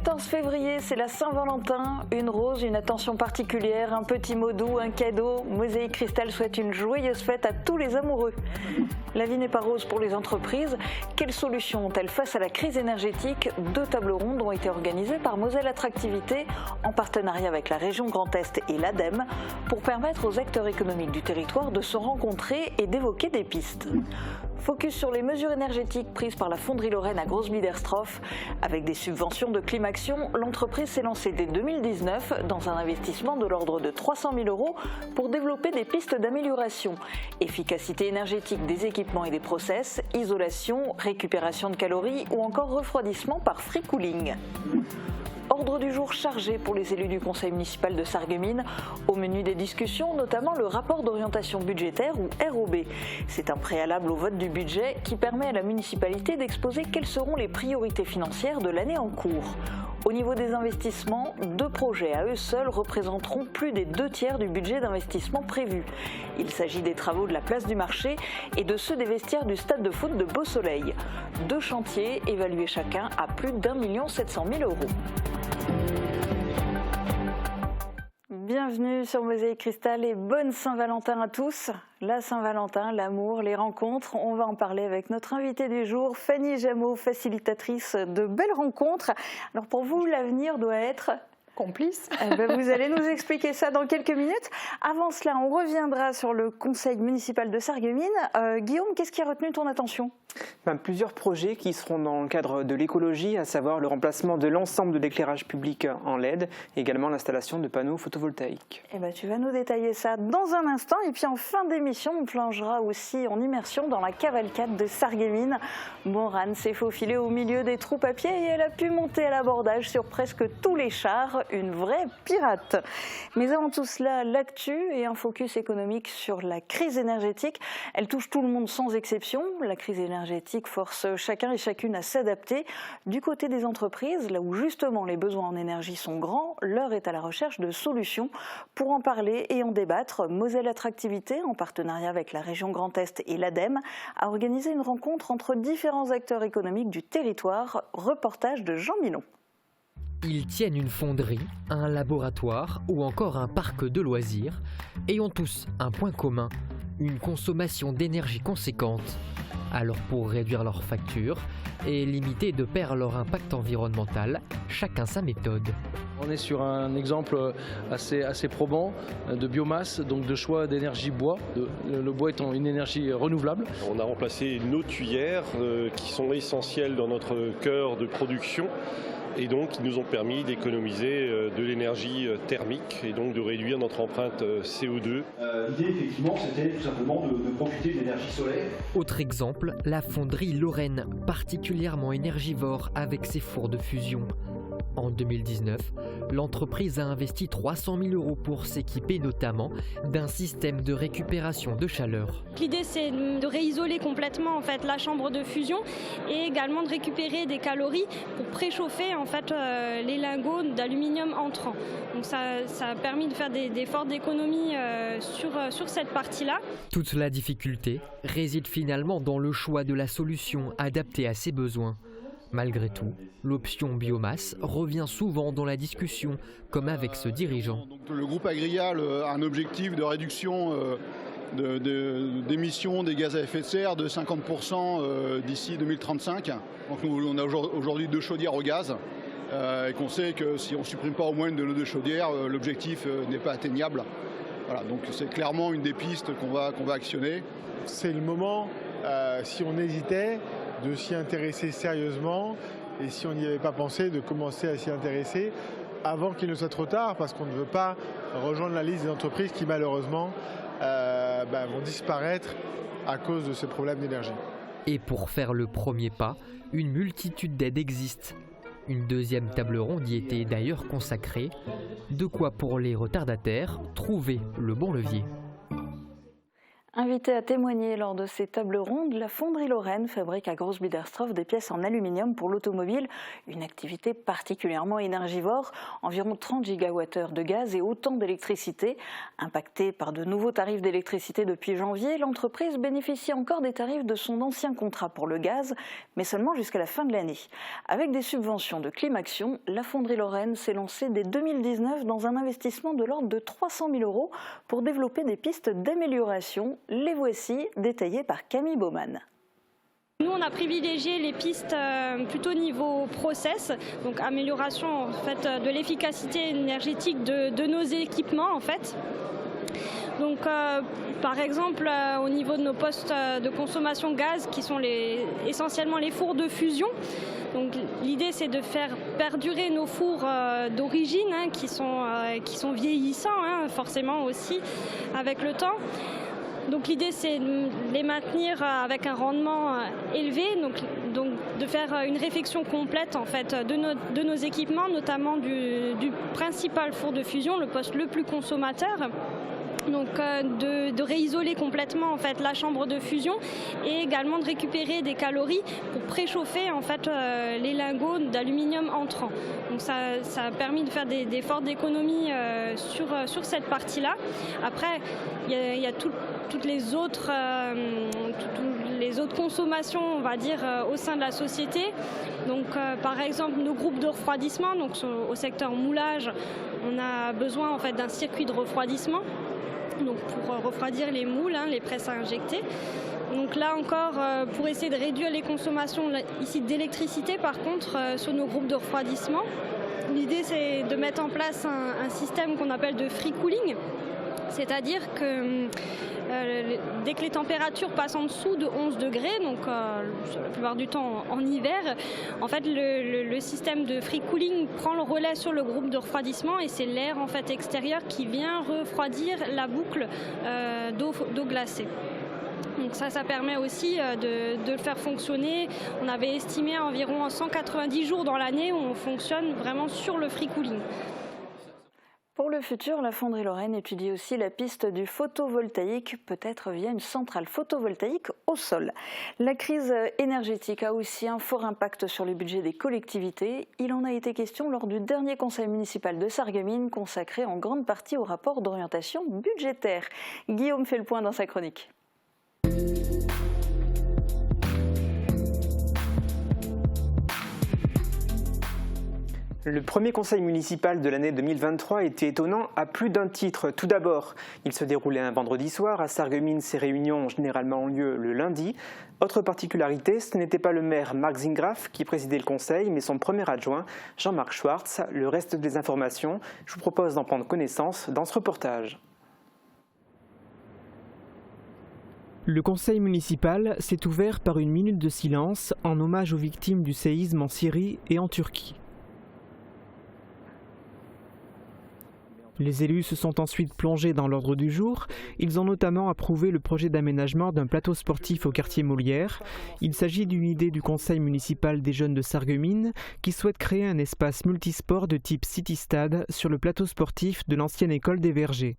14 février, c'est la Saint-Valentin. Une rose, une attention particulière, un petit mot doux, un cadeau. Mosaïque Cristal souhaite une joyeuse fête à tous les amoureux. La vie n'est pas rose pour les entreprises. Quelles solutions ont-elles face à la crise énergétique? 2 tables rondes ont été organisées par Moselle Attractivité en partenariat avec la région Grand Est et l'ADEME pour permettre aux acteurs économiques du territoire de se rencontrer et d'évoquer des pistes. Focus sur les mesures énergétiques prises par la fonderie Lorraine à Grosse-Biederstroff. Avec des subventions de Climaction, l'entreprise s'est lancée dès 2019 dans un investissement de l'ordre de 300 000 € pour développer des pistes d'amélioration. Efficacité énergétique des équipements et des process, isolation, récupération de calories ou encore refroidissement par free cooling. Ordre du jour chargé pour les élus du conseil municipal de Sarreguemines. Au menu des discussions, notamment le rapport d'orientation budgétaire ou ROB. C'est un préalable au vote du budget qui permet à la municipalité d'exposer quelles seront les priorités financières de l'année en cours. Au niveau des investissements, 2 projets à eux seuls représenteront plus des 2/3 du budget d'investissement prévu. Il s'agit des travaux de la place du marché et de ceux des vestiaires du stade de foot de Beau-Soleil. 2 chantiers évalués chacun à plus d'1 700 000 €. Bienvenue sur Mosaïque Cristal et bonne Saint-Valentin à tous. La Saint-Valentin, l'amour, les rencontres, on va en parler avec notre invitée du jour, Fanny Jameau, facilitatrice de belles rencontres. Alors pour vous, l'avenir doit être complice. Vous allez nous expliquer ça dans quelques minutes. Avant cela, on reviendra sur le conseil municipal de Sarreguemines. Guillaume, qu'est-ce qui a retenu ton attention ? Plusieurs projets qui seront dans le cadre de l'écologie, à savoir le remplacement de l'ensemble de l'éclairage public en LED, et également l'installation de panneaux photovoltaïques. Tu vas nous détailler ça dans un instant. Et puis en fin d'émission, on plongera aussi en immersion dans la cavalcade de Sarreguemines. Morane s'est faufilée au milieu des troupes à pied et elle a pu monter à l'abordage sur presque tous les chars. Une vraie pirate. Mais avant tout cela, l'actu et un focus économique sur la crise énergétique. Elle touche tout le monde sans exception. La crise énergétique force chacun et chacune à s'adapter. Du côté des entreprises, là où justement les besoins en énergie sont grands, l'heure est à la recherche de solutions. Pour en parler et en débattre, Moselle Attractivité, en partenariat avec la région Grand Est et l'ADEME, a organisé une rencontre entre différents acteurs économiques du territoire. Reportage de Jean Milon. Ils tiennent une fonderie, un laboratoire ou encore un parc de loisirs et ont tous un point commun, une consommation d'énergie conséquente. Alors pour réduire leurs factures et limiter de pair leur impact environnemental, chacun sa méthode. On est sur un exemple assez probant de biomasse, donc de choix d'énergie bois, le bois étant une énergie renouvelable. On a remplacé nos tuyères qui sont essentielles dans notre cœur de production et donc qui nous ont permis d'économiser de l'énergie thermique et donc de réduire notre empreinte CO2. L'idée effectivement c'était tout simplement de profiter de l'énergie solaire. Autre exemple, la fonderie Lorraine, particulièrement énergivore avec ses fours de fusion. En 2019, l'entreprise a investi 300 000 € pour s'équiper notamment d'un système de récupération de chaleur. L'idée c'est de réisoler complètement en fait, la chambre de fusion et également de récupérer des calories pour préchauffer en fait, les lingots d'aluminium entrants. Donc ça a permis de faire des fortes économies sur cette partie-là. Toute la difficulté réside finalement dans le choix de la solution adaptée à ses besoins. Malgré tout, l'option biomasse revient souvent dans la discussion, comme avec ce dirigeant. Donc, le groupe Agrial a un objectif de réduction d'émissions des gaz à effet de serre de 50% d'ici 2035. Donc, on a aujourd'hui 2 chaudières au gaz et qu'on sait que si on ne supprime pas au moins une de nos 2 chaudières, l'objectif n'est pas atteignable. Voilà, donc c'est clairement une des pistes qu'on va actionner. C'est le moment, si on hésitait, de s'y intéresser sérieusement et si on n'y avait pas pensé, de commencer à s'y intéresser avant qu'il ne soit trop tard parce qu'on ne veut pas rejoindre la liste des entreprises qui malheureusement vont disparaître à cause de ces problèmes d'énergie. Et pour faire le premier pas, une multitude d'aides existent. Une deuxième table ronde y était d'ailleurs consacrée. De quoi pour les retardataires trouver le bon levier. Invitée à témoigner lors de ces tables rondes, la fonderie Lorraine fabrique à Groß-Biederstroff des pièces en aluminium pour l'automobile, une activité particulièrement énergivore, environ 30 gigawattheures de gaz et autant d'électricité. Impactée par de nouveaux tarifs d'électricité depuis janvier, l'entreprise bénéficie encore des tarifs de son ancien contrat pour le gaz, mais seulement jusqu'à la fin de l'année. Avec des subventions de Climaction, la fonderie Lorraine s'est lancée dès 2019 dans un investissement de l'ordre de 300 000 € pour développer des pistes d'amélioration. Les voici, détaillées par Camille Baumann. Nous, on a privilégié les pistes plutôt niveau process, donc amélioration en fait, de l'efficacité énergétique de nos équipements en fait. Donc, par exemple, au niveau de nos postes de consommation gaz, qui sont essentiellement les fours de fusion. Donc, l'idée, c'est de faire perdurer nos fours d'origine, qui sont vieillissants, forcément aussi avec le temps. Donc l'idée c'est de les maintenir avec un rendement élevé, donc de faire une réflexion complète en fait de nos équipements, notamment du principal four de fusion, le poste le plus consommateur. Donc de réisoler complètement en fait la chambre de fusion et également de récupérer des calories pour préchauffer en fait les lingots d'aluminium entrants. Donc ça a permis de faire des fortes économies sur cette partie-là. Après il y a toutes les autres consommations, on va dire, au sein de la société. Donc par exemple nos groupes de refroidissement, donc au secteur moulage, on a besoin en fait d'un circuit de refroidissement. Donc pour refroidir les moules, les presses à injecter. Donc là encore, pour essayer de réduire les consommations ici d'électricité, par contre, sur nos groupes de refroidissement, l'idée c'est de mettre en place un système qu'on appelle de free cooling, c'est-à-dire que dès que les températures passent en dessous de 11 degrés, donc la plupart du temps en hiver, en fait le système de free cooling prend le relais sur le groupe de refroidissement et c'est l'air en fait extérieur qui vient refroidir la boucle d'eau glacée. Donc ça permet aussi de le faire fonctionner. On avait estimé environ 190 jours dans l'année où on fonctionne vraiment sur le free cooling. Pour le futur, la fonderie Lorraine étudie aussi la piste du photovoltaïque, peut-être via une centrale photovoltaïque au sol. La crise énergétique a aussi un fort impact sur le budget des collectivités. Il en a été question lors du dernier conseil municipal de Sarreguemines, consacré en grande partie au rapport d'orientation budgétaire. Guillaume fait le point dans sa chronique. Le premier conseil municipal de l'année 2023 était étonnant à plus d'un titre. Tout d'abord, il se déroulait un vendredi soir. À Sarreguemines, ces réunions généralement ont lieu le lundi. Autre particularité, ce n'était pas le maire Marc Zingraf qui présidait le conseil, mais son premier adjoint, Jean-Marc Schwartz. Le reste des informations, je vous propose d'en prendre connaissance dans ce reportage. Le conseil municipal s'est ouvert par une minute de silence en hommage aux victimes du séisme en Syrie et en Turquie. Les élus se sont ensuite plongés dans l'ordre du jour. Ils ont notamment approuvé le projet d'aménagement d'un plateau sportif au quartier Molière. Il s'agit d'une idée du conseil municipal des jeunes de Sarreguemines qui souhaite créer un espace multisport de type City-Stade sur le plateau sportif de l'ancienne école des Vergers.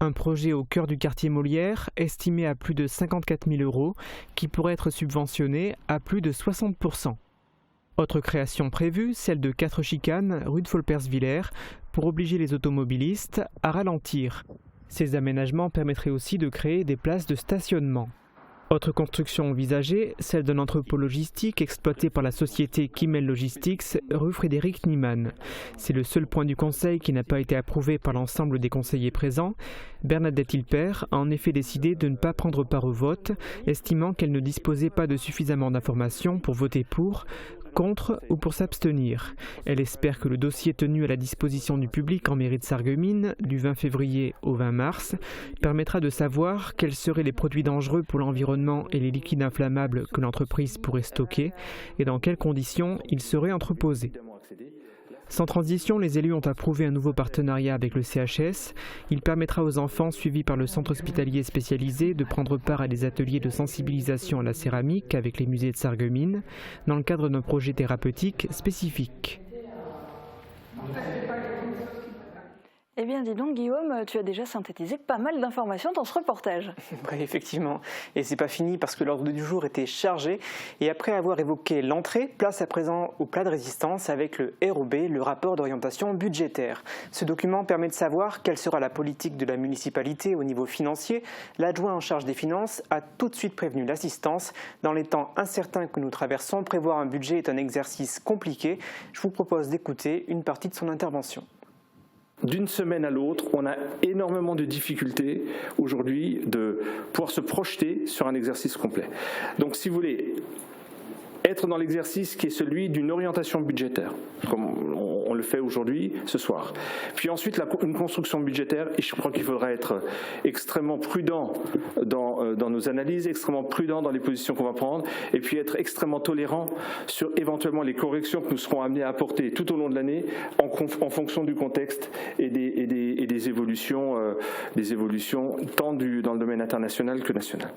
Un projet au cœur du quartier Molière, estimé à plus de 54 000 € qui pourrait être subventionné à plus de 60%. Autre création prévue, celle de 4 chicanes rue de Folperswiller pour obliger les automobilistes à ralentir. Ces aménagements permettraient aussi de créer des places de stationnement. Autre construction envisagée, celle d'un entrepôt logistique exploité par la société Kimmel Logistics, rue Frédéric Niemann. C'est le seul point du conseil qui n'a pas été approuvé par l'ensemble des conseillers présents. Bernadette Hilpert a en effet décidé de ne pas prendre part au vote, estimant qu'elle ne disposait pas de suffisamment d'informations pour voter pour, contre ou pour s'abstenir. Elle espère que le dossier tenu à la disposition du public en mairie de Sarreguemines du 20 février au 20 mars permettra de savoir quels seraient les produits dangereux pour l'environnement et les liquides inflammables que l'entreprise pourrait stocker et dans quelles conditions ils seraient entreposés. Sans transition, les élus ont approuvé un nouveau partenariat avec le CHS. Il permettra aux enfants suivis par le centre hospitalier spécialisé de prendre part à des ateliers de sensibilisation à la céramique avec les musées de Sarreguemines dans le cadre d'un projet thérapeutique spécifique. Eh bien, dis donc, Guillaume, tu as déjà synthétisé pas mal d'informations dans ce reportage. Oui, effectivement. Et c'est pas fini parce que l'ordre du jour était chargé. Et après avoir évoqué l'entrée, place à présent au plat de résistance avec le ROB, le rapport d'orientation budgétaire. Ce document permet de savoir quelle sera la politique de la municipalité au niveau financier. L'adjoint en charge des finances a tout de suite prévenu l'assistance. Dans les temps incertains que nous traversons, prévoir un budget est un exercice compliqué. Je vous propose d'écouter une partie de son intervention. D'une semaine à l'autre, on a énormément de difficultés aujourd'hui de pouvoir se projeter sur un exercice complet. Donc si vous voulez être dans l'exercice qui est celui d'une orientation budgétaire, comme on le fait aujourd'hui, ce soir. Puis ensuite, une construction budgétaire, et je crois qu'il faudra être extrêmement prudent dans nos analyses, extrêmement prudent dans les positions qu'on va prendre, et puis être extrêmement tolérant sur éventuellement les corrections que nous serons amenés à apporter tout au long de l'année en fonction du contexte et des évolutions tant dans le domaine international que national.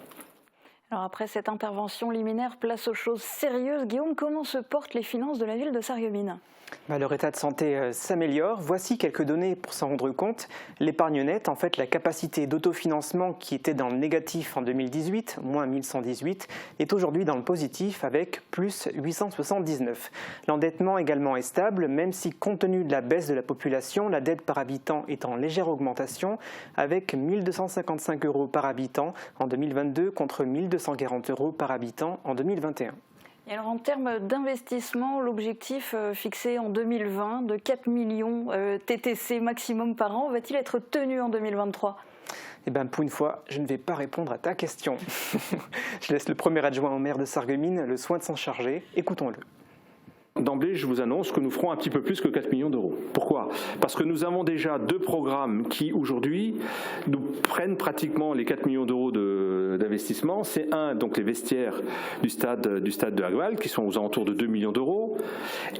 Alors après cette intervention liminaire, place aux choses sérieuses. Guillaume, comment se portent les finances de la ville de Sarreguemines ? Leur état de santé s'améliore. Voici quelques données pour s'en rendre compte. L'épargne nette, en fait, la capacité d'autofinancement qui était dans le négatif en 2018, moins 1118, est aujourd'hui dans le positif avec plus 879. L'endettement également est stable, même si compte tenu de la baisse de la population, la dette par habitant est en légère augmentation avec 1 255 € par habitant en 2022 contre 1 240 € par habitant en 2021. Et alors en termes d'investissement, l'objectif fixé en 2020 de 4 millions TTC maximum par an, va-t-il être tenu en 2023 ? Eh bien, pour une fois, je ne vais pas répondre à ta question. Je laisse le premier adjoint au maire de Sarreguemines le soin de s'en charger. Écoutons-le. D'emblée, je vous annonce que nous ferons un petit peu plus que 4 millions d'euros. Pourquoi ? Parce que nous avons déjà 2 programmes qui, aujourd'hui, nous prennent pratiquement les 4 millions d'euros d'investissement. C'est donc les vestiaires du stade de Hagwald, qui sont aux alentours de 2 millions d'euros.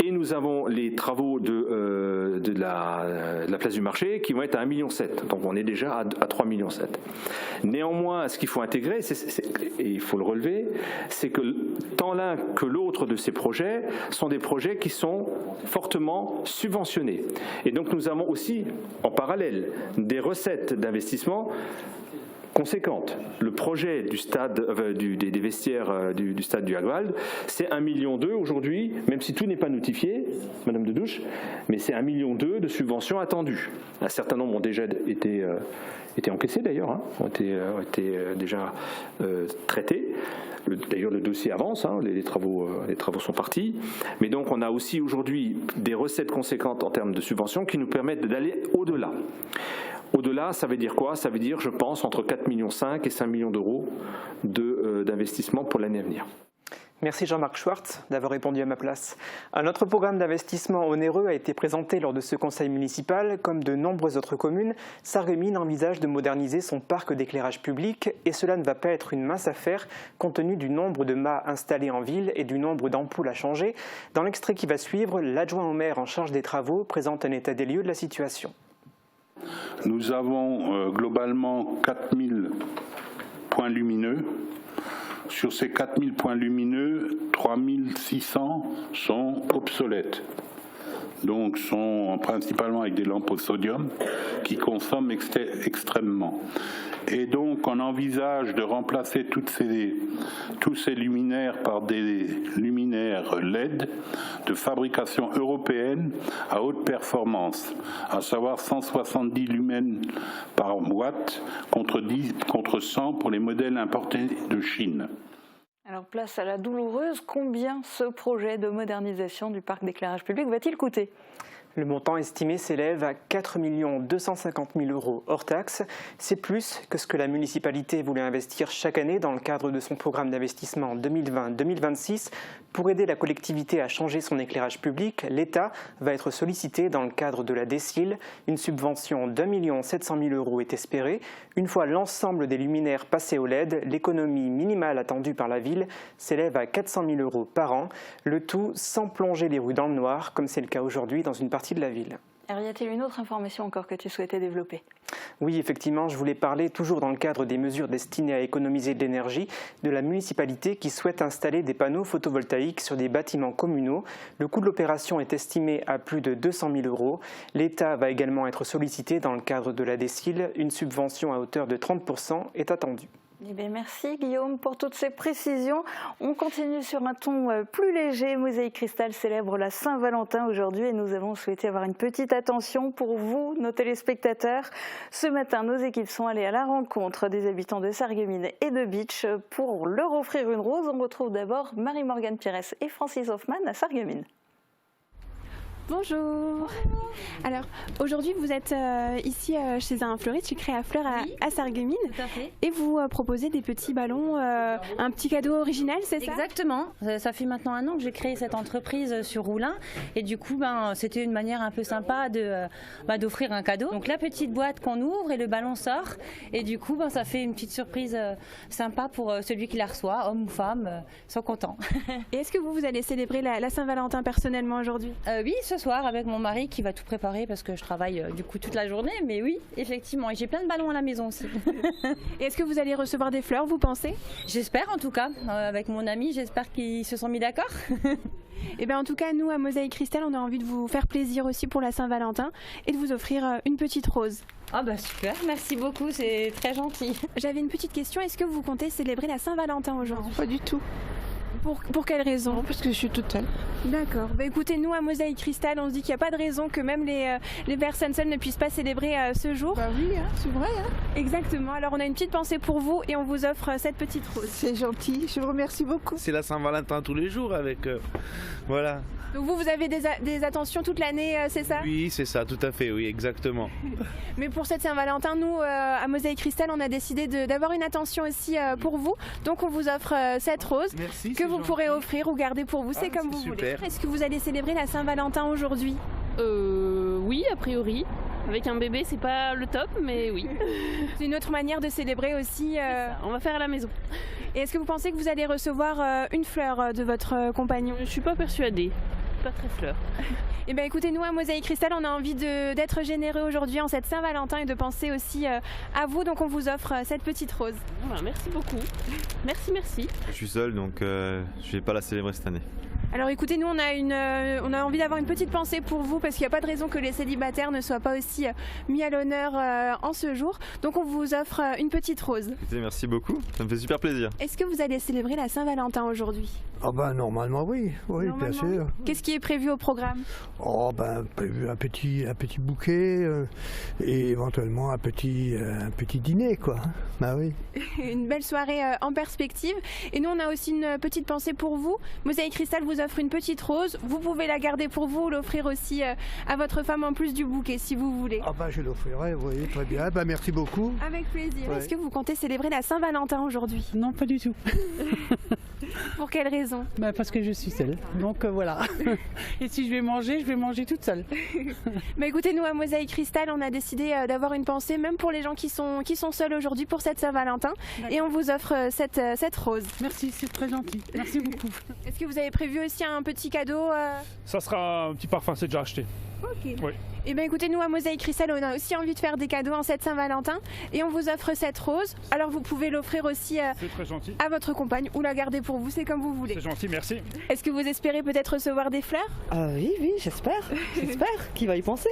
Et nous avons les travaux de la place du marché, qui vont être à 1,7 million. Donc on est déjà à 3,7 millions. Néanmoins, ce qu'il faut intégrer, et il faut le relever, c'est que tant l'un que l'autre de ces projets sont des projets qui sont fortement subventionnés. Et donc nous avons aussi, en parallèle, des recettes d'investissement conséquentes. Le projet du stade, des vestiaires du stade du Hagwald, c'est 1,2 million aujourd'hui, même si tout n'est pas notifié, Madame Dedouche, mais c'est 1,2 million de subventions attendues. Un certain nombre ont déjà été encaissés d'ailleurs, ont été déjà traités. D'ailleurs, le dossier avance, les travaux sont partis. Mais donc, on a aussi aujourd'hui des recettes conséquentes en termes de subventions qui nous permettent d'aller au-delà. Au-delà, ça veut dire quoi ? Ça veut dire, je pense, entre 4,5 millions et 5 millions d'euros d'investissement pour l'année à venir. Merci Jean-Marc Schwartz d'avoir répondu à ma place. Un autre programme d'investissement onéreux a été présenté lors de ce conseil municipal. Comme de nombreuses autres communes, Sarreguemines envisage de moderniser son parc d'éclairage public et cela ne va pas être une mince affaire compte tenu du nombre de mâts installés en ville et du nombre d'ampoules à changer. Dans l'extrait qui va suivre, l'adjoint au maire en charge des travaux présente un état des lieux de la situation. Nous avons globalement 4000 points lumineux. Sur ces 4000 points lumineux, 3600 sont obsolètes. Donc sont principalement avec des lampes au sodium qui consomment extrêmement. Et donc on envisage de remplacer tous ces luminaires par des luminaires LED de fabrication européenne à haute performance, à savoir 170 lumens par watt contre 100 pour les modèles importés de Chine. Alors place à la douloureuse, combien ce projet de modernisation du parc d'éclairage public va-t-il coûter ? Le montant estimé s'élève à 4 250 000 € hors taxe. C'est plus que ce que la municipalité voulait investir chaque année dans le cadre de son programme d'investissement 2020-2026. Pour aider la collectivité à changer son éclairage public, l'État va être sollicité dans le cadre de la DSIL. Une subvention d'1 700 000 € est espérée. Une fois l'ensemble des luminaires passés au LED, l'économie minimale attendue par la ville s'élève à 400 000 € par an. Le tout sans plonger les rues dans le noir, comme c'est le cas aujourd'hui dans une partie de la ville. Alors, y a-t-il une autre information encore que tu souhaitais développer ? Oui, effectivement, je voulais parler, toujours dans le cadre des mesures destinées à économiser de l'énergie, de la municipalité qui souhaite installer des panneaux photovoltaïques sur des bâtiments communaux. Le coût de l'opération est estimé à plus de 200 000 €. L'État va également être sollicité dans le cadre de la DSIL. Une subvention à hauteur de 30% est attendue. Eh bien, merci Guillaume pour toutes ces précisions. On continue sur un ton plus léger. Mosaïque Cristal célèbre la Saint-Valentin aujourd'hui et nous avons souhaité avoir une petite attention pour vous, nos téléspectateurs. Ce matin, nos équipes sont allées à la rencontre des habitants de Sarreguemines et de Bitche pour leur offrir une rose. On retrouve d'abord Marie-Morgane Pires et Francis Hoffman à Sarreguemines. Bonjour. Alors aujourd'hui vous êtes ici chez un fleuriste chez Créa Fleur à Sarreguemines et vous proposez des petits ballons, un petit cadeau original, c'est ça ? Exactement, ça fait maintenant 1 an que j'ai créé cette entreprise sur Roulin et du coup c'était une manière un peu sympa d'offrir un cadeau. Donc la petite boîte qu'on ouvre et le ballon sort et du coup ça fait une petite surprise sympa pour celui qui la reçoit, homme ou femme, sont contents. Et est-ce que vous allez célébrer la Saint-Valentin personnellement aujourd'hui ? Oui, ce soir avec mon mari qui va tout préparer parce que je travaille du coup toute la journée, mais oui, effectivement, et j'ai plein de ballons à la maison aussi. Et est-ce que vous allez recevoir des fleurs, vous pensez ? J'espère en tout cas, avec mon ami, j'espère qu'ils se sont mis d'accord. Et bien en tout cas, nous à Mosaïque Cristal, on a envie de vous faire plaisir aussi pour la Saint-Valentin et de vous offrir une petite rose. Ah bah super, merci beaucoup, c'est très gentil. J'avais une petite question, est-ce que vous comptez célébrer la Saint-Valentin aujourd'hui ? Non, pas du tout. Pour quelle raison ? Non, parce que je suis toute seule. D'accord. Bah écoutez, nous à Mosaïque Cristal, on se dit qu'il n'y a pas de raison que même les personnes seules ne puissent pas célébrer ce jour. Bah oui, hein, c'est vrai. Hein. Exactement. Alors on a une petite pensée pour vous et on vous offre cette petite rose. C'est gentil, je vous remercie beaucoup. C'est la Saint-Valentin tous les jours avec... voilà. Donc vous avez des attentions toute l'année, c'est ça ? Oui, c'est ça, tout à fait, oui, exactement. Mais pour cette Saint-Valentin, nous, à Mosaïque Cristal, on a décidé d'avoir une attention aussi pour vous. Donc on vous offre cette rose. Merci, que vous pourrez offrir ou garder pour vous, c'est comme vous super. voulez. Est-ce que vous allez célébrer la Saint-Valentin aujourd'hui ? Oui, a priori. Avec un bébé, c'est pas le top, mais oui. C'est une autre manière de célébrer aussi. On va faire à la maison. Et est-ce que vous pensez que vous allez recevoir une fleur de votre compagnon ? Je suis pas persuadée. Pas très fleur. Eh bien écoutez, nous à Mosaïque Cristal, on a envie d'être généreux aujourd'hui en cette Saint-Valentin et de penser aussi à vous, donc on vous offre cette petite rose. Voilà, merci beaucoup. Merci. Je suis seul, donc je vais pas la célébrer cette année. Alors écoutez, nous on a envie d'avoir une petite pensée pour vous parce qu'il n'y a pas de raison que les célibataires ne soient pas aussi mis à l'honneur en ce jour. Donc on vous offre une petite rose. Écoutez, merci beaucoup, ça me fait super plaisir. Est-ce que vous allez célébrer la Saint-Valentin aujourd'hui ? Ah ben normalement oui, bien sûr. Qu'est-ce qui est prévu au programme ? Oh ben prévu un petit bouquet et éventuellement un petit dîner quoi. Bah oui. Une belle soirée en perspective. Et nous on a aussi une petite pensée pour vous. Mosaïque Cristal vous offre une petite rose. Vous pouvez la garder pour vous ou l'offrir aussi à votre femme en plus du bouquet si vous voulez. Ah ben je l'offrirai, oui, très bien. Ben merci beaucoup. Avec plaisir. Ouais. Est-ce que vous comptez célébrer la Saint-Valentin aujourd'hui ? Non, pas du tout. Pour quelle raison ? Parce que je suis seule. Donc voilà. Et si je vais manger toute seule. Mais écoutez, nous à Mosaïque Cristal, on a décidé d'avoir une pensée même pour les gens qui sont seuls aujourd'hui pour cette Saint-Valentin. Et on vous offre cette rose. Merci, c'est très gentil. Merci beaucoup. Est-ce que vous avez prévu aussi un petit cadeau Ça sera un petit parfum, c'est déjà acheté. Ok. Oui. Eh bien écoutez, nous à Mosaïque Cristal, on a aussi envie de faire des cadeaux en cette Saint-Valentin et on vous offre cette rose. Alors vous pouvez l'offrir aussi c'est très gentil. À votre compagne ou la garder pour vous, c'est comme vous voulez. C'est gentil, merci. Est-ce que vous espérez peut-être recevoir des fleurs ? Oui, j'espère. J'espère qu'il va y penser.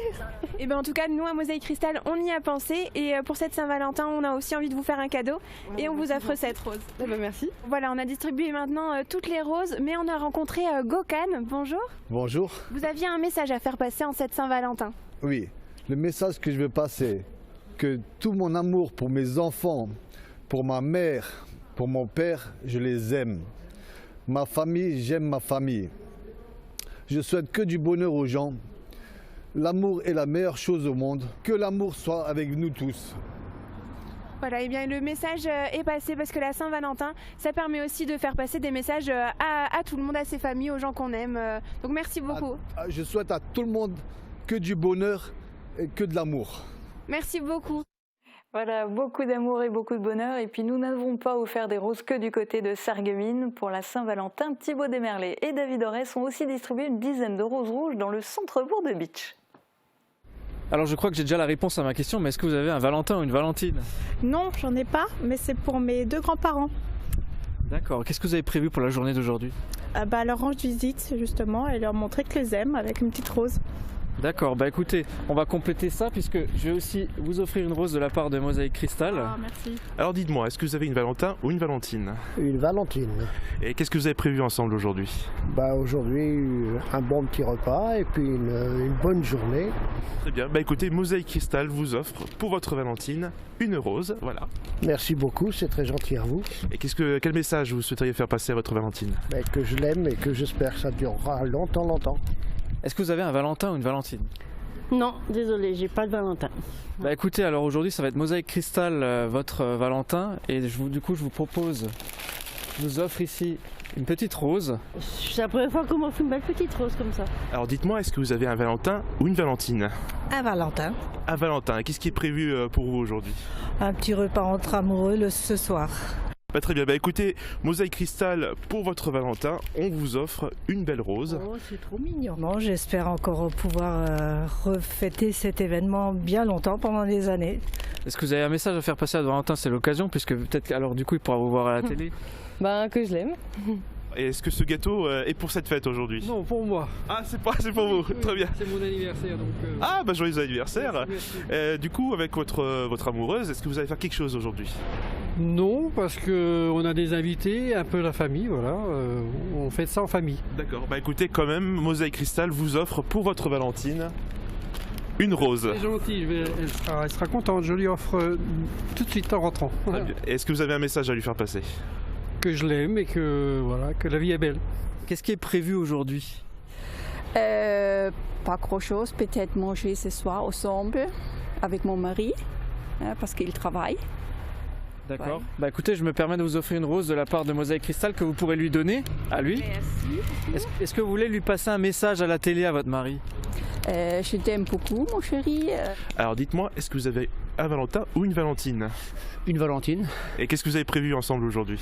Eh bien en tout cas, nous à Mosaïque Cristal, on y a pensé et pour cette Saint-Valentin, on a aussi envie de vous faire un cadeau et on vous offre cette rose. Eh ben merci. Voilà, on a distribué maintenant toutes les roses, mais on a rencontré Gokhan. Bonjour. Bonjour. Vous aviez un message à faire passer en cette Saint-Valentin. Oui. Le message que je veux passer, que tout mon amour pour mes enfants, pour ma mère, pour mon père, je les aime. Ma famille, j'aime ma famille. Je souhaite que du bonheur aux gens. L'amour est la meilleure chose au monde. Que l'amour soit avec nous tous. Voilà, et bien le message est passé parce que la Saint-Valentin, ça permet aussi de faire passer des messages à tout le monde, à ses familles, aux gens qu'on aime. Donc merci beaucoup. Je souhaite à tout le monde que du bonheur et que de l'amour. Merci beaucoup. Voilà, beaucoup d'amour et beaucoup de bonheur. Et puis nous n'avons pas offert des roses que du côté de Sarreguemines. Pour la Saint-Valentin, Thibaut Desmerlet et David Aurès ont aussi distribué une dizaine de roses rouges dans le centre-bourg de Bitche. Alors je crois que j'ai déjà la réponse à ma question, mais est-ce que vous avez un Valentin ou une Valentine? Non, j'en ai pas, mais c'est pour mes 2 grands-parents. D'accord, qu'est-ce que vous avez prévu pour la journée d'aujourd'hui? Leur rendre visite justement et leur montrer que je les aime avec une petite rose. D'accord, bah écoutez, on va compléter ça puisque je vais aussi vous offrir une rose de la part de Mosaïque Cristal. Ah, merci. Alors dites-moi, est-ce que vous avez une Valentin ou une Valentine? Une Valentine. Et qu'est-ce que vous avez prévu ensemble aujourd'hui? Aujourd'hui, un bon petit repas et puis une bonne journée. Très bien, bah écoutez, Mosaïque Cristal vous offre pour votre Valentine une rose, voilà. Merci beaucoup, c'est très gentil à vous. Et quel message vous souhaiteriez faire passer à votre Valentine? Que je l'aime et que j'espère que ça durera longtemps, longtemps. Est-ce que vous avez un Valentin ou une Valentine? Non, désolé, j'ai pas de Valentin. Bah écoutez, alors aujourd'hui ça va être Mosaïque Cristal, votre Valentin, et du coup je vous propose, je vous offre ici une petite rose. C'est la première fois qu'on m'offre une belle petite rose comme ça. Alors dites-moi, est-ce que vous avez un Valentin ou une Valentine? Un Valentin. Un Valentin, et qu'est-ce qui est prévu pour vous aujourd'hui? Un petit repas entre amoureux ce soir. Très bien, bah écoutez, Mosaïque Cristal, pour votre Valentin, on vous offre une belle rose. Oh, c'est trop mignon. Bon, j'espère encore pouvoir refêter cet événement bien longtemps, pendant des années. Est-ce que vous avez un message à faire passer à Valentin? C'est l'occasion, puisque peut-être alors du coup il pourra vous voir à la télé. Que je l'aime. Et est-ce que ce gâteau est pour cette fête aujourd'hui? Non, pour moi. Ah, c'est pour vous, très bien. C'est mon anniversaire donc... Ah, bah joyeux anniversaire. Merci. Du coup, avec votre amoureuse, est-ce que vous allez faire quelque chose aujourd'hui? Non, parce qu'on a des invités, un peu la famille, voilà. On fait ça en famille. D'accord, bah écoutez, quand même, Mosaïque Cristal vous offre pour votre Valentine une rose. C'est gentil, elle sera contente, je lui offre tout de suite en rentrant. Voilà. Est-ce que vous avez un message à lui faire passer? Que je l'aime et que, voilà, que la vie est belle. Qu'est-ce qui est prévu aujourd'hui? Pas grand-chose, peut-être manger ce soir ensemble avec mon mari, parce qu'il travaille. D'accord. Ouais. Bah écoutez, je me permets de vous offrir une rose de la part de Mosaïque Cristal que vous pourrez lui donner à lui. Merci. Est-ce que vous voulez lui passer un message à la télé à votre mari? Je t'aime beaucoup, mon chéri. Alors dites-moi, est-ce que vous avez un Valentin ou une Valentine? Une Valentine. Et qu'est-ce que vous avez prévu ensemble aujourd'hui?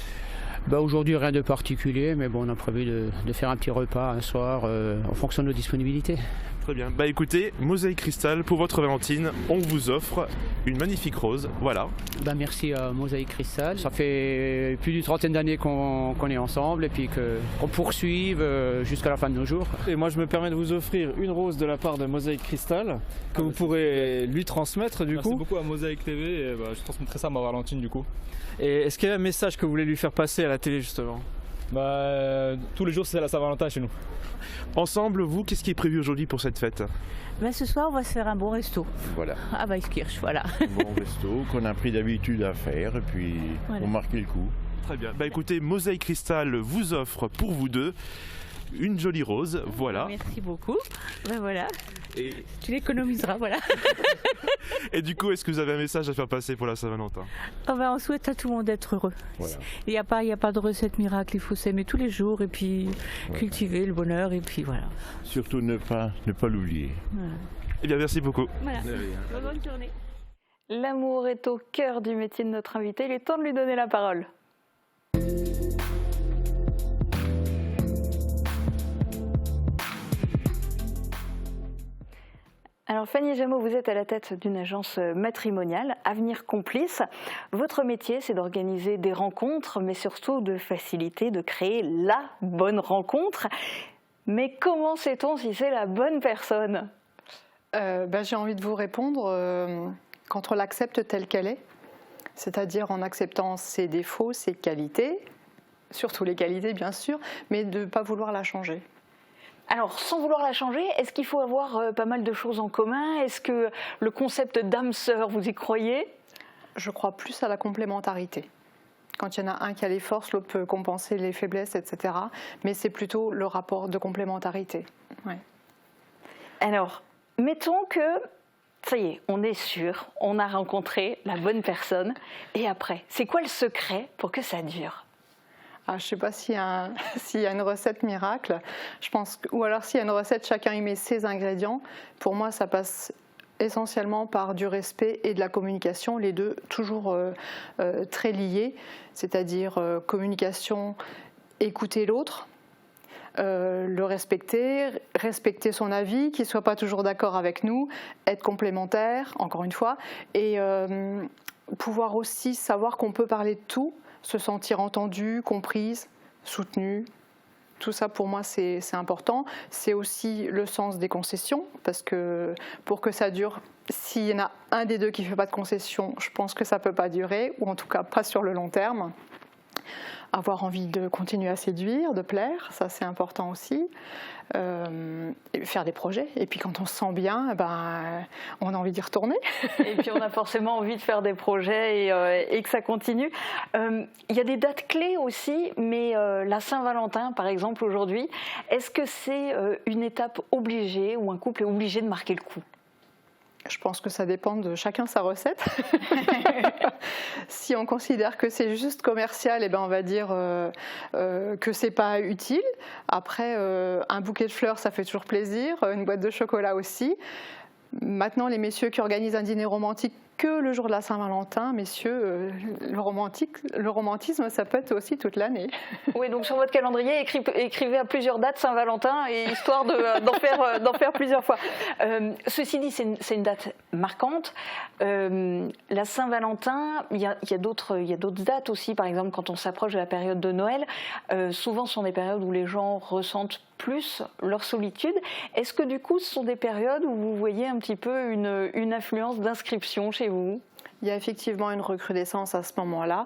Aujourd'hui, rien de particulier, mais bon, on a prévu de faire un petit repas un soir en fonction de nos disponibilités. Très bien. Bah écoutez, Mosaïque Cristal, pour votre Valentine, on vous offre une magnifique rose. Voilà. Merci à Mosaïque Cristal. Ça fait plus d'une trentaine d'années qu'on est ensemble et puis qu'on poursuive jusqu'à la fin de nos jours. Et moi, je me permets de vous offrir une rose de la part de Mosaïque Cristal que vous pourrez lui transmettre du coup. Merci beaucoup à Mosaïque TV et je transmettrai ça à ma Valentine du coup. Et est-ce qu'il y a un message que vous voulez lui faire passer à la télé justement? Tous les jours c'est la Saint-Valentin chez nous. Ensemble, vous, qu'est-ce qui est prévu aujourd'hui pour cette fête? Ce soir, on va se faire un bon resto. Voilà. À Weiskirch, voilà. Un bon resto qu'on a pris d'habitude à faire et puis voilà. On marquait le coup. Très bien. Bah écoutez, Mosaïque Cristal vous offre pour vous deux une jolie rose, voilà. Merci beaucoup. Voilà. Et... Tu l'économiseras, voilà. Et du coup, est-ce que vous avez un message à faire passer pour la Saint-Valentin? On souhaite à tout le monde d'être heureux. Voilà. Il n'y a pas de recette miracle, il faut s'aimer tous les jours et puis cultiver le bonheur et puis voilà. Surtout ne pas l'oublier. Voilà. Eh bien, merci beaucoup. Voilà. Bonne journée. L'amour est au cœur du métier de notre invité, il est temps de lui donner la parole. Alors Fanny Jameau, vous êtes à la tête d'une agence matrimoniale, Avenir Complice. Votre métier, c'est d'organiser des rencontres, mais surtout de faciliter, de créer la bonne rencontre. Mais comment sait-on si c'est la bonne personne? J'ai envie de vous répondre quand on l'accepte telle qu'elle est, c'est-à-dire en acceptant ses défauts, ses qualités, surtout les qualités bien sûr, mais de ne pas vouloir la changer. Alors, sans vouloir la changer, est-ce qu'il faut avoir pas mal de choses en commun? Est-ce que le concept d'âme-sœur, vous y croyez? Je crois plus à la complémentarité. Quand il y en a un qui a les forces, l'autre peut compenser les faiblesses, etc. Mais c'est plutôt le rapport de complémentarité. Ouais. Alors, mettons que, ça y est, on est sûr, on a rencontré la bonne personne. Et après, c'est quoi le secret pour que ça dure? Je ne sais pas s'il y a une recette miracle. Je pense ou alors s'il y a une recette, chacun y met ses ingrédients. Pour moi, ça passe essentiellement par du respect et de la communication, les deux toujours très liés, c'est-à-dire communication, écouter l'autre, le respecter son avis, qu'il ne soit pas toujours d'accord avec nous, être complémentaire, encore une fois, et pouvoir aussi savoir qu'on peut parler de tout, se sentir entendue, comprise, soutenue. Tout ça, pour moi, c'est important. C'est aussi le sens des concessions, parce que pour que ça dure, s'il y en a un des deux qui ne fait pas de concessions, je pense que ça ne peut pas durer, ou en tout cas pas sur le long terme. Avoir envie de continuer à séduire, de plaire, ça c'est important aussi. Faire des projets, et puis quand on se sent bien, on a envie d'y retourner. Et puis on a forcément envie de faire des projets et que ça continue. Il y a des dates clés aussi, mais la Saint-Valentin par exemple aujourd'hui, est-ce que c'est une étape obligée ou un couple est obligé de marquer le coup ? Je pense que ça dépend de chacun sa recette. Si on considère que c'est juste commercial, on va dire que c'est pas utile. Après, un bouquet de fleurs, ça fait toujours plaisir. Une boîte de chocolat aussi. Maintenant, les messieurs qui organisent un dîner romantique que le jour de la Saint-Valentin, messieurs, le romantisme, ça peut être aussi toute l'année. Oui, donc sur votre calendrier, écrivez à plusieurs dates Saint-Valentin, et histoire d'en faire plusieurs fois. Ceci dit, c'est une date marquante. La Saint-Valentin, il y a d'autres dates aussi. Par exemple, quand on s'approche de la période de Noël, souvent ce sont des périodes où les gens ressentent plus leur solitude. Est-ce que du coup, ce sont des périodes où vous voyez un petit peu une influence d'inscription chez vous ? Il y a effectivement une recrudescence à ce moment-là.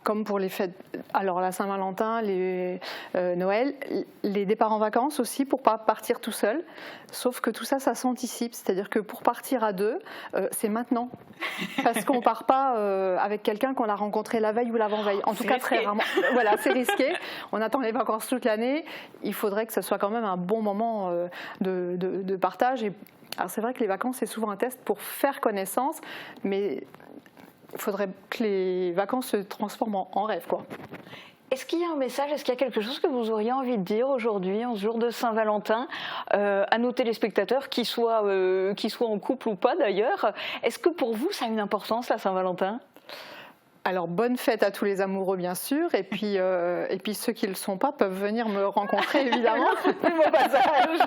Comme pour les fêtes, alors la Saint-Valentin, Noël, les départs en vacances aussi, pour ne pas partir tout seul. Sauf que tout ça, ça s'anticipe. C'est-à-dire que pour partir à deux, c'est maintenant. Parce qu'on ne part pas avec quelqu'un qu'on a rencontré la veille ou l'avant-veille. En tout cas, très rarement. Voilà, c'est risqué. On attend les vacances toute l'année. Il faudrait que ce soit quand même un bon moment de partage. Alors c'est vrai que les vacances, c'est souvent un test pour faire connaissance, mais il faudrait que les vacances se transforment en rêve, quoi. Est-ce qu'il y a un message, est-ce qu'il y a quelque chose que vous auriez envie de dire aujourd'hui, en ce jour de Saint-Valentin, à nos téléspectateurs, qu'ils soient en couple ou pas d'ailleurs? Est-ce que pour vous, ça a une importance, la Saint-Valentin ? Alors, bonne fête à tous les amoureux, bien sûr, et puis ceux qui ne le sont pas peuvent venir me rencontrer, évidemment. C'est mon passage.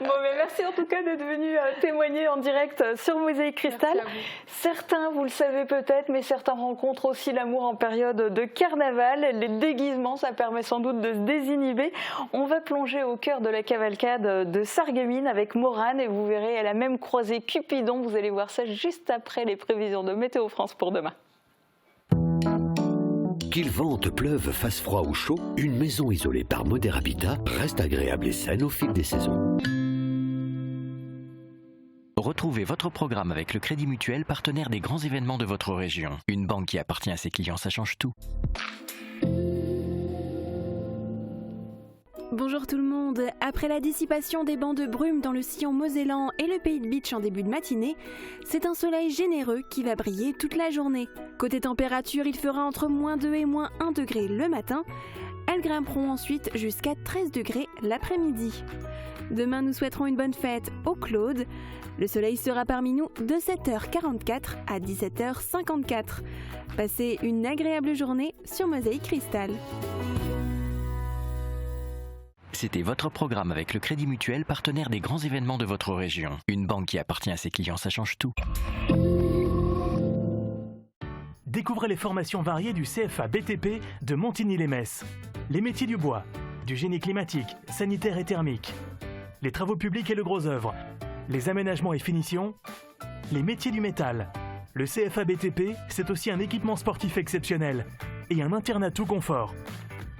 Bon, mais merci en tout cas d'être venu témoigner en direct sur Mosaïque Cristal. Certains, vous le savez peut-être, mais certains rencontrent aussi l'amour en période de carnaval. Les déguisements, ça permet sans doute de se désinhiber. On va plonger au cœur de la cavalcade de Sarreguemines avec Morane, et vous verrez, elle a même croisé Cupidon. Vous allez voir ça juste après les prévisions de Météo France pour demain. Qu'il vente, pleuve, fasse froid ou chaud, une maison isolée par Moder Habitat reste agréable et saine au fil des saisons. Retrouvez votre programme avec le Crédit Mutuel, partenaire des grands événements de votre région. Une banque qui appartient à ses clients, ça change tout. Bonjour tout le monde. Après la dissipation des bancs de brume dans le sillon mosellan et le pays de Bitche en début de matinée, c'est un soleil généreux qui va briller toute la journée. Côté température, il fera entre -2 et -1 degré le matin. Elles grimperont ensuite jusqu'à 13 degrés l'après-midi. Demain, nous souhaiterons une bonne fête au Claude. Le soleil sera parmi nous de 7h44 à 17h54. Passez une agréable journée sur Mosaïque Cristal. C'était votre programme avec le Crédit Mutuel, partenaire des grands événements de votre région. Une banque qui appartient à ses clients, ça change tout. Découvrez les formations variées du CFA BTP de Montigny-lès-Metz. Les métiers du bois, du génie climatique, sanitaire et thermique, les travaux publics et le gros œuvre, les aménagements et finitions, les métiers du métal. Le CFA BTP, c'est aussi un équipement sportif exceptionnel et un internat tout confort.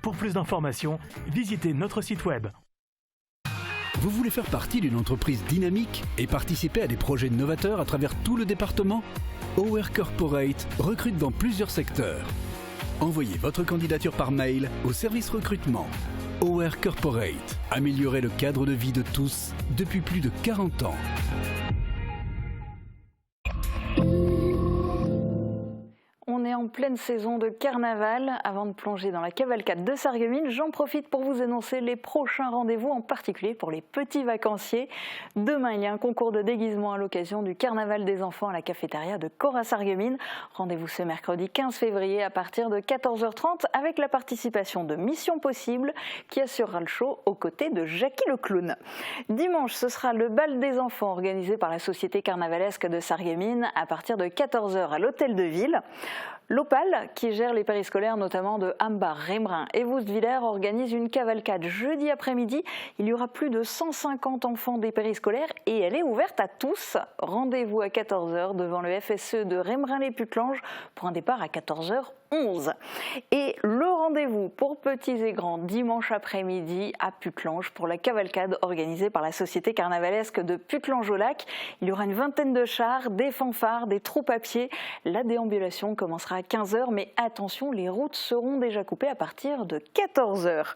Pour plus d'informations, visitez notre site web. Vous voulez faire partie d'une entreprise dynamique et participer à des projets novateurs à travers tout le département? OR Corporate recrute dans plusieurs secteurs. Envoyez votre candidature par mail au service recrutement. OR Corporate, améliorer le cadre de vie de tous depuis plus de 40 ans. On est en pleine saison de carnaval. Avant de plonger dans la cavalcade de Sarreguemines, j'en profite pour vous annoncer les prochains rendez-vous, en particulier pour les petits vacanciers. Demain, il y a un concours de déguisement à l'occasion du carnaval des enfants à la cafétéria de Cora-Sarreguemines. Rendez-vous ce mercredi 15 février à partir de 14h30 avec la participation de Mission Possible qui assurera le show aux côtés de Jackie le clown. Dimanche, ce sera le bal des enfants organisé par la Société carnavalesque de Sarreguemines à partir de 14h à l'hôtel de ville. L'Opal, qui gère les périscolaires notamment de Hambach, Rémerin et Woustviller, organise une cavalcade jeudi après-midi. Il y aura plus de 150 enfants des périscolaires et elle est ouverte à tous. Rendez-vous à 14h devant le FSE de Rémerin-les-Putelanges pour un départ à 14h11. Et le rendez-vous pour petits et grands dimanche après-midi à Putelanges pour la cavalcade organisée par la Société carnavalesque de Putelanges-au-Lac. Il y aura une vingtaine de chars, des fanfares, des troupes à pied. La déambulation commencera à 15h, mais attention, les routes seront déjà coupées à partir de 14h.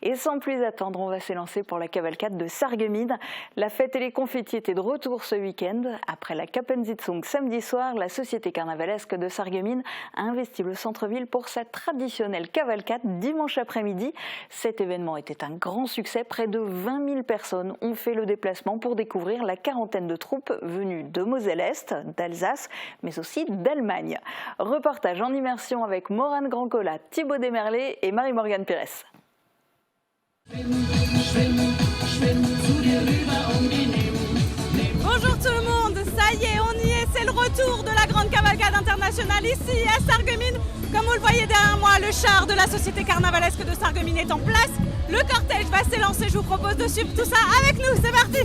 Et sans plus attendre, on va s'élancer pour la cavalcade de Sarreguemines. La fête et les confettis étaient de retour ce week-end. Après la Kappensitzung samedi soir, la Société carnavalesque de Sarreguemines a investi le centre-ville pour sa traditionnelle cavalcade dimanche après-midi. Cet événement était un grand succès. Près de 20 000 personnes ont fait le déplacement pour découvrir la quarantaine de troupes venues de Moselle-Est, d'Alsace, mais aussi d'Allemagne. Reportage en immersion avec Morane Grandcola, Thibaut Desmerlet et Marie-Morgane Pires. Bonjour tout le monde, ça y est, on y est, c'est le retour de la grande cavalcade internationale ici à Sarreguemines. Comme vous le voyez derrière moi, le char de la Société carnavalesque de Sarreguemines est en place. Le cortège va s'élancer, je vous propose de suivre tout ça avec nous, c'est parti!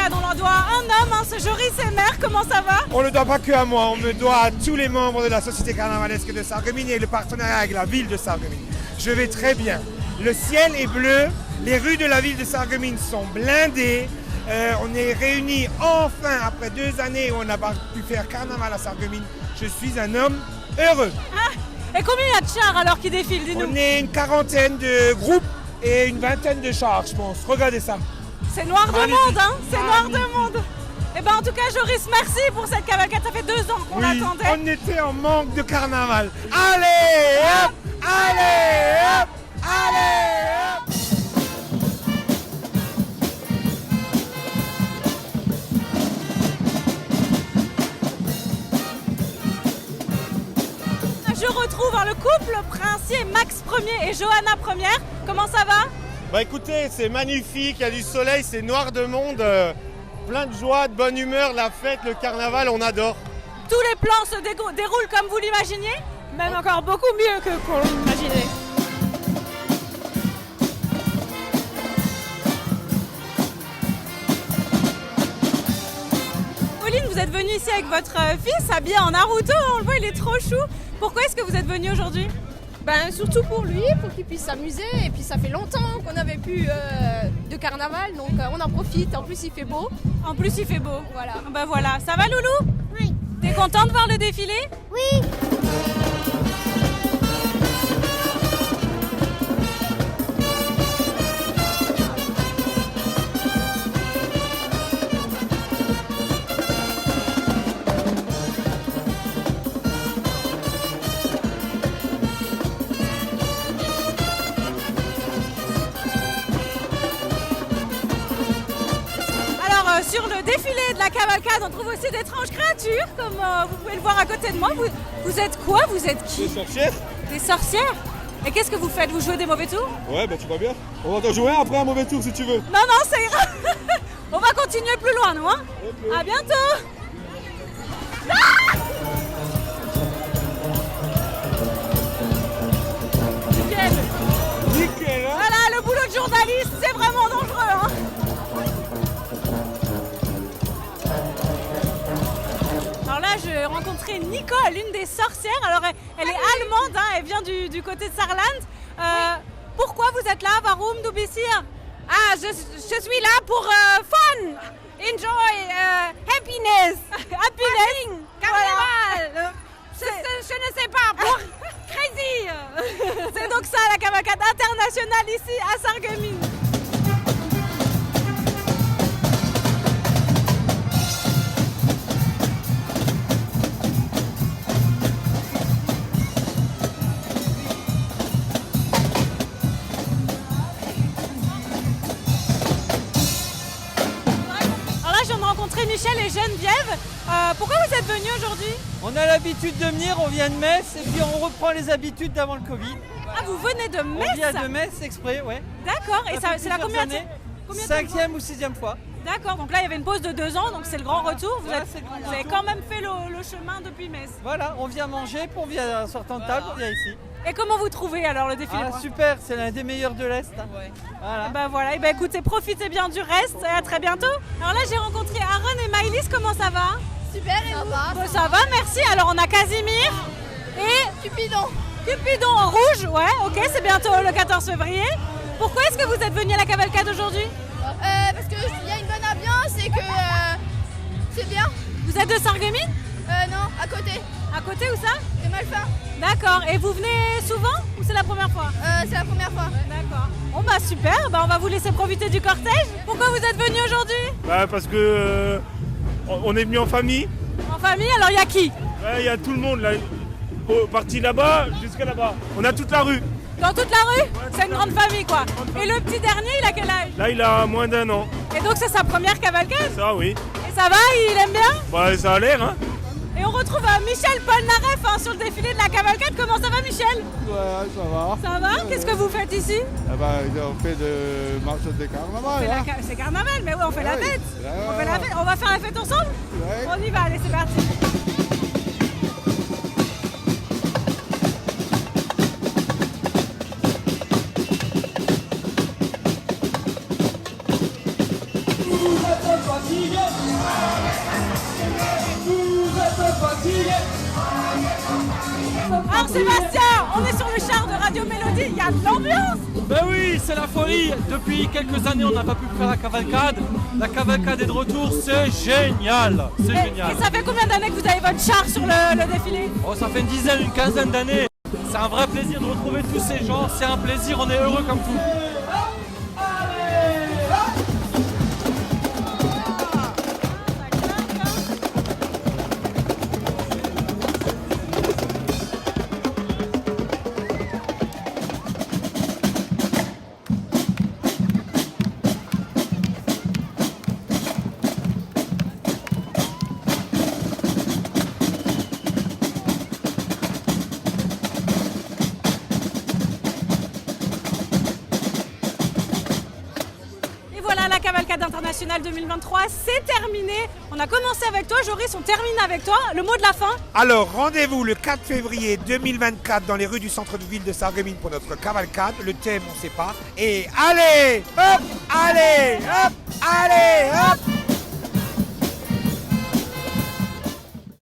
On en doit à un homme, c'est Joris Emer, comment ça va? On ne le doit pas que à moi, on me doit à tous les membres de la Société carnavalesque de Sarreguemines et le partenariat avec la ville de Sarreguemines. Je vais très bien. Le ciel est bleu, les rues de la ville de Sarreguemines sont blindées. On est réunis enfin après 2 années où on n'a pas pu faire carnaval à Sarreguemines. Je suis un homme heureux. Ah, et combien il y a de chars alors qui défilent, dis-nous? On est une quarantaine de groupes et une vingtaine de chars, je pense. Regardez ça. C'est noir de monde, hein? C'est noir de monde. Et ben en tout cas, Joris, merci pour cette cavalcade. Ça fait 2 ans qu'on l'attendait. On était en manque de carnaval. Allez, hop! Allez, hop! Allez, hop! Je retrouve le couple princier Max Ier et Johanna Première. Comment ça va? Bah écoutez, c'est magnifique, il y a du soleil, c'est noir de monde, plein de joie, de bonne humeur, la fête, le carnaval, on adore. Tous les plans se déroulent comme vous l'imaginiez? Même encore beaucoup mieux que qu'on l'imaginait. Pauline, vous êtes venue ici avec votre fils, habillé en Naruto, on le voit, il est trop chou. Pourquoi est-ce que vous êtes venue aujourd'hui? Ben, surtout pour lui, pour qu'il puisse s'amuser. Et puis ça fait longtemps qu'on n'avait plus de carnaval, donc on en profite. En plus, il fait beau. En plus, il fait beau. Voilà. Ben voilà. Ça va, Loulou? Oui. T'es contente de voir le défilé? Oui. Sur le défilé de la cavalcade, on trouve aussi d'étranges créatures, comme vous pouvez le voir à côté de moi. Vous êtes quoi? Vous êtes qui? Des sorcières. Des sorcières? Et qu'est-ce que vous faites? Vous jouez des mauvais tours? Ouais, bah tu vois bien. On va t'en jouer après un mauvais tour si tu veux. Non, non, ça ira. On va continuer plus loin, nous, hein? Okay. À bientôt. Ah! Nickel. Nickel, hein? Voilà, le boulot de journaliste, c'est vraiment dangereux, hein? Alors là, je rencontrais Nicole, une des sorcières. Alors, elle est allemande, hein, elle vient du côté de Saarland. Pourquoi vous êtes là? Warum du bist hier? Ah, je suis là pour fun, enjoy, happiness, happiness, carnaval. Je ne sais pas, pour crazy. C'est donc ça la cavalcade internationale ici à Sarreguemines. Michel et Geneviève, pourquoi vous êtes venus aujourd'hui? On a l'habitude de venir, on vient de Metz et puis on reprend les habitudes d'avant le Covid. Ah, vous venez de Metz? On vient de Metz exprès, ouais. D'accord, et ça, c'est la combien de 5e ou 6e fois. D'accord, donc là il y avait une pause de 2 ans, donc c'est le grand retour. Vous avez quand même fait le chemin depuis Metz. Voilà, on vient manger, puis on vient en sortant de table, on vient ici. Et comment vous trouvez alors le défilé? Ah, super, c'est l'un des meilleurs de l'Est. Hein. Ouais. Voilà. Et ben voilà, et ben écoutez, profitez bien du reste et à très bientôt. Alors là j'ai rencontré Aaron et Maëlys, comment ça va? Super, et vous? Ça va, merci. Alors on a Casimir et Cupidon. Cupidon en rouge, ouais, ok, c'est bientôt le 14 février. Pourquoi est-ce que vous êtes venus à la cavalcade aujourd'hui? Parce qu'il y a une bonne ambiance et que c'est bien. Vous êtes de Sarreguemines? Non, à côté. À côté où ça? De Malfin. D'accord, et vous venez souvent ou c'est la première fois? C'est la première fois. D'accord. Bon bah super, bah on va vous laisser profiter du cortège. Pourquoi vous êtes venus aujourd'hui? Parce que on est venu en famille. En famille, alors il y a qui? Il y a tout le monde là, parti là-bas jusqu'à là-bas. On a toute la rue. Dans toute la rue? C'est une grande famille quoi. Et le petit dernier, il a quel âge? Là il a moins d'1 an. Et donc c'est sa première cavalcade? Ça oui. Et ça va, il aime bien? Ça a l'air hein. Et on retrouve Michel Polnareff sur le défilé de la cavalcade. Comment ça va Michel? Ouais, ça va. Ça va? Qu'est-ce que vous faites ici? On fait de marche de carnaval. C'est carnaval, mais oui, on fait la fête. On fait la fête. On va faire la fête ensemble? Ouais. On y va, allez, c'est parti. Alors Sébastien, on est sur le char de Radio Mélodie, il y a de l'ambiance. Ben oui, c'est la folie. Depuis quelques années, on n'a pas pu faire la cavalcade. La cavalcade est de retour, c'est génial. C'est génial. Et ça fait combien d'années que vous avez votre char sur le défilé? Oh, ça fait une quinzaine d'années. C'est un vrai plaisir de retrouver tous ces gens. C'est un plaisir, on est heureux comme tout. La cavalcade internationale 2023, c'est terminé. On a commencé avec toi, Joris, on termine avec toi. Le mot de la fin? Alors, rendez-vous le 4 février 2024 dans les rues du centre-ville de Sarreguemines pour notre cavalcade. Le thème, on ne sait pas. Et allez, hop, allez, hop, allez, hop.